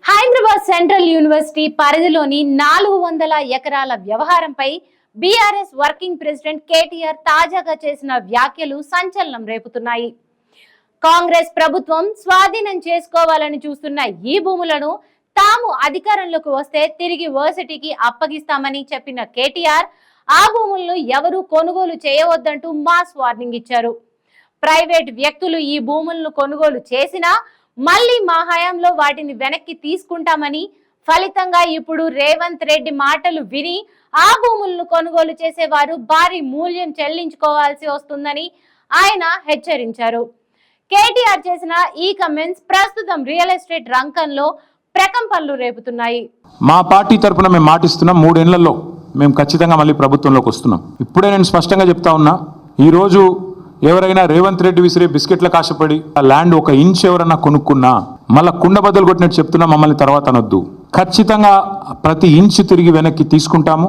Hyderabad central university పరిధిలోని 400 ఎకరాల వ్యవహారంపై బీఆర్ఎస్ వర్కింగ్ ప్రెసిడెంట్ కేటీఆర్ తాజాగా చేసిన వ్యాఖ్యలు సంచలనం రేపుతున్నాయి. కాంగ్రెస్ ప్రభుత్వం స్వాధీనం చేసుకోవాలని చూస్తున్న ఈ భూములను తాము అధికారంలోకి వస్తే తిరిగి వర్సిటీకి అప్పగిస్తామని చెప్పిన కేటీఆర్ ఆ భూములను ఎవరూ కొనుగోలు చేయవద్దంటూ మాస్ వార్నింగ్ ఇచ్చారు. ప్రైవేట్ వ్యక్తులు ఈ భూములను కొనుగోలు చేసినా మళ్లీ మా హయాంలో వాటిని వెనక్కి తీసుకుంటామని, ఫలితంగా ఇప్పుడు రేవంత్ రెడ్డి మాటలు విని ఆ భూములను కొనుగోలు చేసేవారు భారీ మూల్యం చెల్లించుకోవాల్సి వస్తుందని ఆయన హెచ్చరించారు. కేటీఆర్ చేసిన ఈ కమెంట్స్ ప్రస్తుతం రియల్ ఎస్టేట్ రంగంలో ప్రకంపనలు రేపుతున్నాయి. మా పార్టీ తరఫున మేము మాటిస్తున్నాం, 3 ఏళ్లలో మేము ఖచ్చితంగా మళ్ళీ ప్రభుత్వంలోకి వస్తున్నాం. ఇప్పుడే నేను స్పష్టంగా చెప్తా ఉన్నా, ఈరోజు ఎవరైనా రేవంత్ రెడ్డి విసిరే బిస్కెట్లకు ఆశపడి ఆ ల్యాండ్ 1 ఇంచ్ ఎవరన్నా కొనుక్కున్నా మళ్ళీ కుండ బద్దలు కొట్టినట్టు చెప్తున్నా, మమ్మల్ని తర్వాత అనొద్దు. ఖచ్చితంగా ప్రతి ఇంచు తిరిగి వెనక్కి తీసుకుంటాము.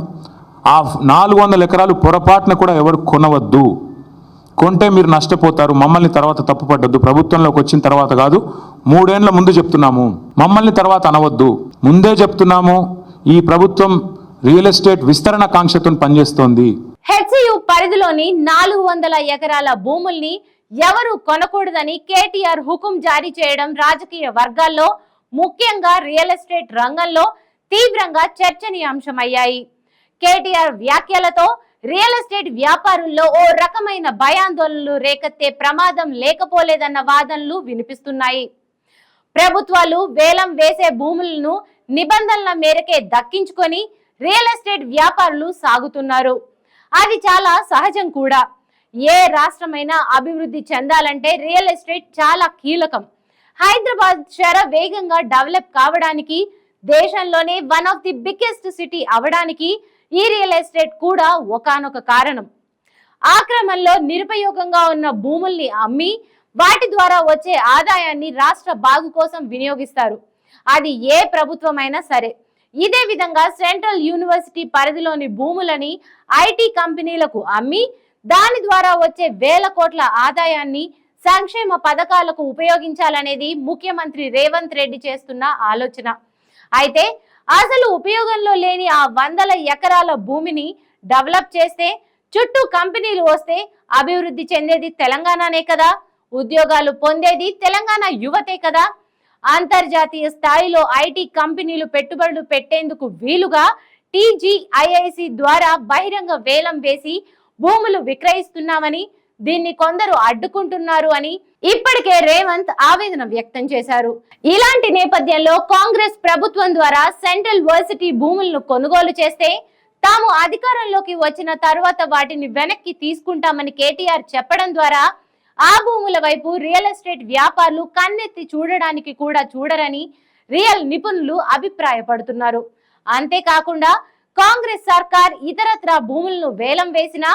ఆ 400 ఎకరాలు పొరపాటున కూడా ఎవరు కొనవద్దు. కొంటే మీరు నష్టపోతారు. మమ్మల్ని తర్వాత తప్పుపడ్డద్దు. ప్రభుత్వంలోకి వచ్చిన తర్వాత కాదు, 3 ఏళ్ల ముందు చెప్తున్నాము. మమ్మల్ని తర్వాత అనవద్దు. ముందే చెప్తున్నాము, ఈ ప్రభుత్వం రియల్ ఎస్టేట్ విస్తరణ కాంక్షతో పనిచేస్తోంది. హెచ్సియు పరిధిలోని 400 ఎకరాల భూముల్ని ఎవరు కొనకూడదని కేటీఆర్ హుకుం జారీ చేయడం రాజకీయ వర్గాల్లో, ముఖ్యంగా రియల్ ఎస్టేట్ రంగంలో తీవ్రంగా చర్చనీయాంశమయ్యాయి. కేటీఆర్ వ్యాఖ్యలతో రియల్ ఎస్టేట్ వ్యాపారుల్లో ఓ రకమైన భయాందోళనలు రేకెత్తే ప్రమాదం లేకపోలేదన్న వాదనలు వినిపిస్తున్నాయి. ప్రభుత్వాలు వేలం వేసే భూములను నిబంధనల మేరకే దక్కించుకొని రియల్ ఎస్టేట్ వ్యాపారులు సాగుతున్నారు. అది చాలా సహజం కూడా. ఏ రాష్ట్రమైనా అభివృద్ధి చెందాలంటే రియల్ ఎస్టేట్ చాలా కీలకం. హైదరాబాద్ వేగంగా డెవలప్ కావడానికి, దేశంలోనే one of the biggest city అవడానికి ఈ రియల్ ఎస్టేట్ కూడా ఒకానొక కారణం. ఆ క్రమంలో నిరుపయోగంగా ఉన్న భూముల్ని అమ్మి వాటి ద్వారా వచ్చే ఆదాయాన్ని రాష్ట్ర బాగు కోసం వినియోగిస్తారు. అది ఏ ప్రభుత్వమైనా సరే. ఇదే విధంగా సెంట్రల్ యూనివర్సిటీ పరిధిలోని భూములని ఐటీ కంపెనీలకు అమ్మి దాని ద్వారా వచ్చే వేల కోట్ల ఆదాయాన్ని సంక్షేమ పథకాలకు ఉపయోగించాలనేది ముఖ్యమంత్రి రేవంత్ రెడ్డి చేస్తున్న ఆలోచన. అయితే అసలు ఉపయోగంలో లేని ఆ 100 ఎకరాల భూమిని డెవలప్ చేస్తే, చుట్టూ కంపెనీలు వస్తే అభివృద్ధి చెందేది తెలంగాణనే కదా, ఉద్యోగాలు పొందేది తెలంగాణ యువతే కదా. అంతర్జాతీయ స్థాయిలో ఐటీ కంపెనీలు పెట్టుబడులు పెట్టేందుకు వీలుగా టీజీఐఐసి ద్వారా బహిరంగ వేలం వేసి భూములు విక్రయిస్తున్నామని, దీన్ని కొందరు అడ్డుకుంటున్నారు అని ఇప్పటికే రేవంత్ ఆవేదన వ్యక్తం చేశారు. ఇలాంటి నేపథ్యంలో కాంగ్రెస్ ప్రభుత్వం ద్వారా సెంట్రల్ వర్సిటీ భూములను కొనుగోలు చేస్తే తాము అధికారంలోకి వచ్చిన తర్వాత వాటిని వెనక్కి తీసుకుంటామని కేటీఆర్ చెప్పడం ద్వారా ఆ భూముల వైపు రియల్ ఎస్టేట్ వ్యాపారులు కన్నెత్తి చూడడానికి కూడా చూడరని రియల్ నిపుణులు అభిప్రాయపడుతున్నారు. అంతేకాకుండా కాంగ్రెస్ సర్కార్ ఇతరత్రా భూములను వేలం వేసినా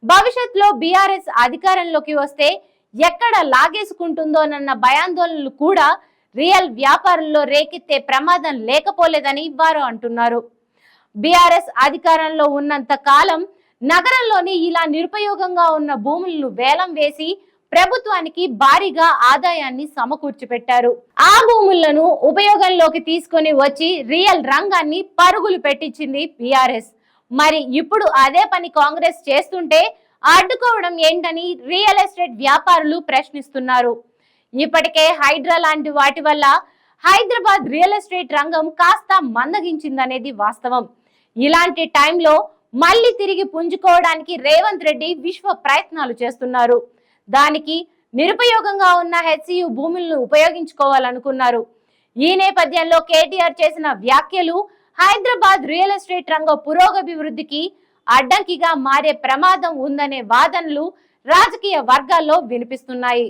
భవిష్యత్తులో బీఆర్ఎస్ అధికారంలోకి వస్తే ఎక్కడ లాగేసుకుంటుందోనన్న భయాందోళనలు కూడా రియల్ వ్యాపారుల్లో రేకెత్తే ప్రమాదం లేకపోలేదని వారు అంటున్నారు. బీఆర్ఎస్ అధికారంలో ఉన్నంత కాలం నగరంలోని ఇలా నిరుపయోగంగా ఉన్న భూములను వేలం వేసి ప్రభుత్వానికి భారీగా ఆదాయాన్ని సమకూర్చిపెట్టారు. ఆ భూములను ఉపయోగంలోకి తీసుకొని వచ్చి రియల్ రంగాన్ని పరుగులు పెట్టించింది బీఆర్ఎస్. మరి ఇప్పుడు అదే పని కాంగ్రెస్ చేస్తుంటే అడ్డుకోవడం ఏంటని రియల్ ఎస్టేట్ వ్యాపారులు ప్రశ్నిస్తున్నారు. ఇప్పటికే హైడ్రా లాంటి వాటి వల్ల హైదరాబాద్ రియల్ ఎస్టేట్ రంగం కాస్త మందగించిందనేది వాస్తవం. ఇలాంటి టైంలో మళ్ళీ తిరిగి పుంజుకోవడానికి రేవంత్ రెడ్డి విశ్వ ప్రయత్నాలు చేస్తున్నారు. దానికి నిరుపయోగంగా ఉన్న హెచ్సియు భూములను ఉపయోగించుకోవాలనుకున్నారు. ఈ నేపథ్యంలో కేటీఆర్ చేసిన వ్యాఖ్యలు హైదరాబాద్ రియల్ ఎస్టేట్ రంగ పురోగభివృద్ధికి అడ్డంకిగా మారే ప్రమాదం ఉందనే వాదనలు రాజకీయ వర్గాల్లో వినిపిస్తున్నాయి.